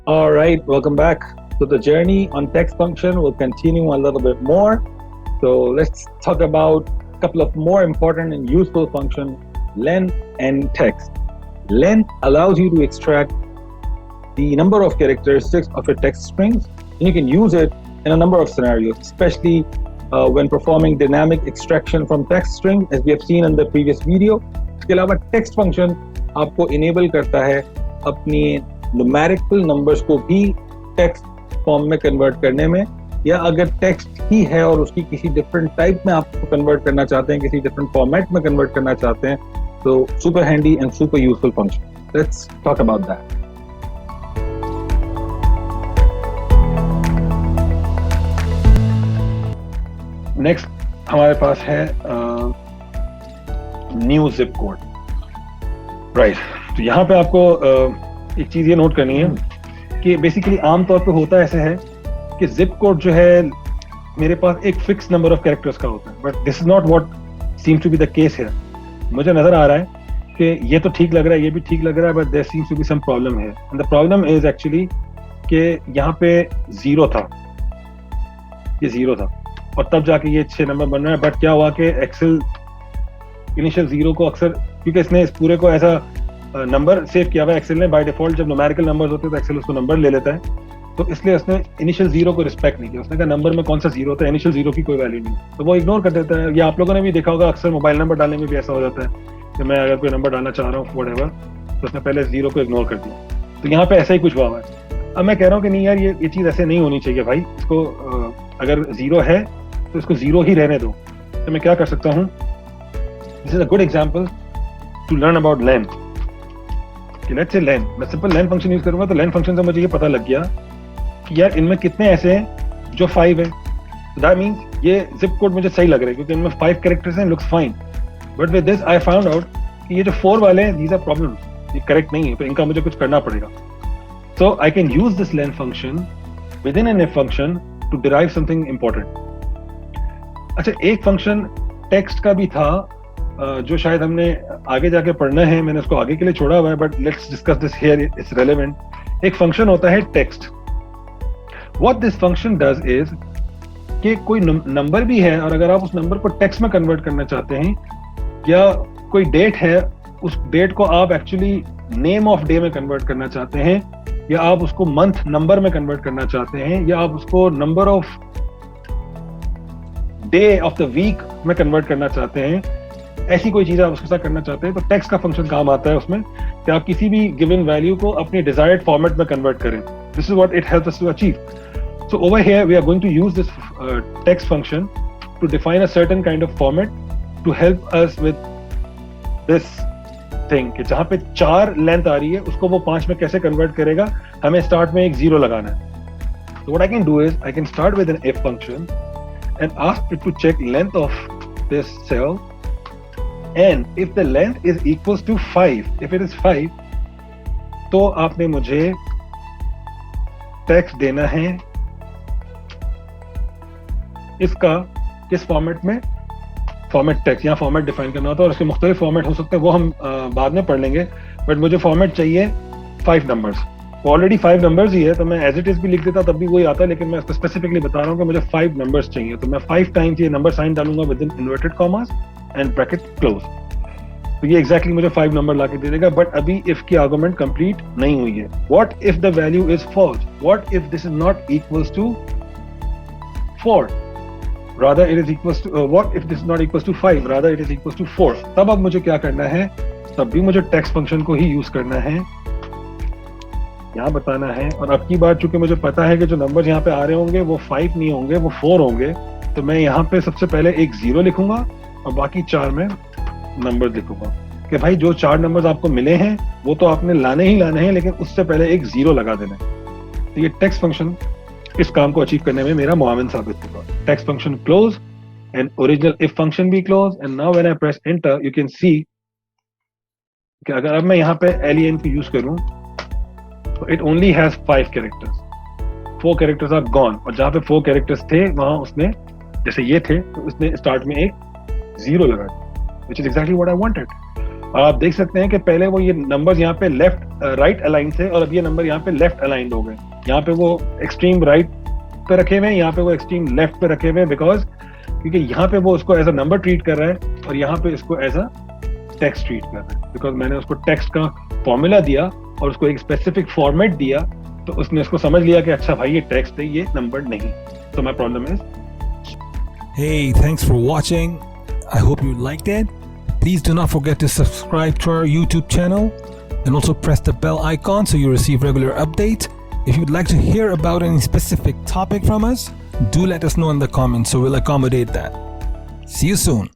All right, welcome back. So the journey on text function will continue a little bit more. So let's talk about a couple of more important and useful functions, length and text. Length allows you to extract the number of characteristics of a text strings, and you can use it in a number of scenarios, especially when performing dynamic extraction from text string, as we have seen in the previous video. इसके अलावा text function आपको enable करता है अपनी numerical numbers को भी text form में convert करने में, या अगर टेक्स्ट ही है और उसकी किसी डिफरेंट टाइप में आप कन्वर्ट करना चाहते हैं, किसी डिफरेंट फॉर्मेट में कन्वर्ट करना चाहते हैं, तो super handy and super useful function. Let's talk about that. Next हमारे पास है न्यू जिप कोड. राइट, तो यहाँ पे आपको एक चीज ये नोट करनी है कि बेसिकली आमतौर पे होता ऐसे है कि जिप कोड जो है मेरे पास एक फिक्स नंबर ऑफ कैरेक्टर्स का होता है, but this is not what seems to be the case here. मुझे नजर आ रहा है कि ये तो ठीक लग रहा है, ये भी ठीक लग रहा है, but there seems to be some problem here. And the problem is actually कि यहाँ पे जीरो था, ये जीरो था और तब जाके ये 6 नंबर बन रहा है. बट क्या हुआ कि एक्सेल इनिशियल जीरो को अक्सर, क्योंकि इसने इस पूरे को ऐसा नंबर सेव किया हुआ है एक्सेल ने, बाय डिफॉल्ट जब न्यूमेरिकल नंबर्स होते हैं तो एक्सेल उसको नंबर ले लेता है, तो इसलिए उसने इनिशियल जीरो को रिस्पेक्ट नहीं किया. उसने कहा नंबर में कौन सा जीरो होता है, इनिशियल जीरो की कोई वैल्यू नहीं, तो वो इग्नोर कर देता है. या आप लोगों ने भी देखा होगा अक्सर मोबाइल नंबर डालने में भी ऐसा हो जाता है कि मैं अगर कोई नंबर डालना चाह रहा हूँ व्हाटएवर, तो उसने पहले जीरो को इग्नोर कर दिया. तो यहाँ पे ऐसा ही कुछ हुआ है. अब मैं कह रहा हूँ कि नहीं यार, ये चीज ऐसे नहीं होनी चाहिए भाई. इसको अगर जीरो है तो इसको जीरो ही रहने दो. तो मैं क्या कर सकता हूँ, this is a good example to learn about length. Let's say length, मैं सिंपल लेंथ फंक्शन यूज करूंगा, तो लेंथ फंक्शन से मुझे ये पता लग गया कि यार इनमें कितने ऐसे हैं जो 5 है. दैट मींस ये जिप कोड मुझे सही लग रहा है क्योंकि इनमें 5 कैरेक्टर्स हैं, looks fine. But with this I found out कि ये जो 4 वाले हैं, दीज आर प्रॉब्लम्स, ये करेक्ट नहीं है, तो इनका मुझे कुछ करना पड़ेगा. So I can use this length function within an if function to derive something important. अच्छा, एक फंक्शन टेक्स्ट का भी था जो शायद हमने आगे जाके पढ़ना है, मैंने उसको आगे के लिए छोड़ा हुआ है, but let's discuss this here, it's relevant. एक फंक्शन होता है text. What this function does is कि कोई नंबर भी है और अगर आप उस नंबर को टेक्स्ट में कन्वर्ट करना चाहते हैं, या कोई डेट है, उस डेट को आप एक्चुअली नेम ऑफ डे में कन्वर्ट करना चाहते हैं, या आप उसको मंथ नंबर में कन्वर्ट करना चाहते हैं, या आप उसको number of day of the week में कन्वर्ट करना चाहते हैं, ऐसी कोई चीज आप उसके साथ करना चाहते हैं, तो टेक्स्ट का फंक्शन काम आता है उसमें कि आप किसी भी गिवन वैल्यू को अपनी डिजायर्ड फॉर्मेट में कन्वर्ट करें. This is what it helps us to achieve. So over here we are going to use this text function to define a certain kind of format to help us with this thing कि जहां पे 4 length आ रही है उसको वो 5 में कैसे convert करेगा. हमें स्टार्ट में एक 0 लगाना है. So what I can do is I can start with an if function and ask it to check length of this cell, and if the length is equals to 5, if it is 5, तो आपने मुझे text देना है इसका किस format में, format text. यहाँ format define करना होता है और उसके मुख्तलिफ फॉर्मेट हो सकते हैं, वो हम बाद में पढ़ लेंगे. बट मुझे फॉर्मेट चाहिए 5 नंबर्स. ऑलरेडी 5 नंबर्स ही है, तो मैं एज इट इज भी लिख देता तब भी वही आता है, लेकिन मैं स्पेसिफिकली बता रहा हूँ कि मुझे 5 नंबर्स चाहिए, तो मैं 5 टाइम्स ये नंबर साइन डालूंगा with in inverted commas and bracket close. तो ये एग्जैक्टली मुझे 5 नंबर लाके दे देगा. बट अभी इफ की आर्गुमेंट कंप्लीट नहीं हुई है. What if the value is false, what if this is not equals to 4, rather it is equals to what if this is not equals to 5, rather it is equals to 4. तब अब मुझे क्या करना है, तब भी मुझे टेक्स्ट फंक्शन को ही यूज करना है, यहाँ बताना है. और अब की बार चूंकि मुझे पता है कि जो नंबर यहाँ पे आ रहे होंगे वो 5 नहीं होंगे, वो 4 होंगे, तो मैं यहाँ पे सबसे पहले एक 0 लिखूंगा और बाकी 4 में नंबर लिखूंगा कि भाई जो 4 नंबर्स आपको मिले हैं वो तो आपने लाने ही लाने हैं, लेकिन उससे पहले एक 0 लगा देना है. तो ये टेक्स्ट फंक्शन इस काम को अचीव करने में मेरा मुआविन साबित होगा. Text function close and original if function भी close. And now when I press enter you can see कि अगर अब मैं यहाँ पे len को यूज करूं तो it only has 5 characters. 4 characters are gone, और जहां पे 4 कैरेक्टर्स थे वहां उसने, जैसे ये थे, तो उसने स्टार्ट में एक 0 लगा दिया, which is exactly what I wanted. आप देख सकते हैं कि पहले वो ये नंबर्स यहाँ पे लेफ्ट राइट अलाइन थे और अब ये नंबर यहाँ पे लेफ्ट अलाइंड हो गए। यहाँ पे वो एक्सट्रीम राइट पे रखे हुए हैं, यहाँ पे वो एक्सट्रीम लेफ्ट पे रखे हुए हैं, बिकॉज क्योंकि यहाँ पे वो उसको एज अ नंबर ट्रीट कर रहा है और यहाँ पे इसको एज अ टेक्स्ट ट्रीट कर रहा है, बिकॉज मैंने उसको टेक्स्ट का फॉर्मूला दिया और उसको एक स्पेसिफिक फॉर्मेट दिया, तो उसने इसको समझ लिया कि अच्छा भाई ये टेक्स्ट है, ये नंबर नहीं। तो my problem is Hey, thanks for watching. I hope you liked it. Please do not forget to subscribe to our YouTube channel and also press the bell icon so you receive regular updates. If you'd like to hear about any specific topic from us, do let us know in the comments so we'll accommodate that. See you soon.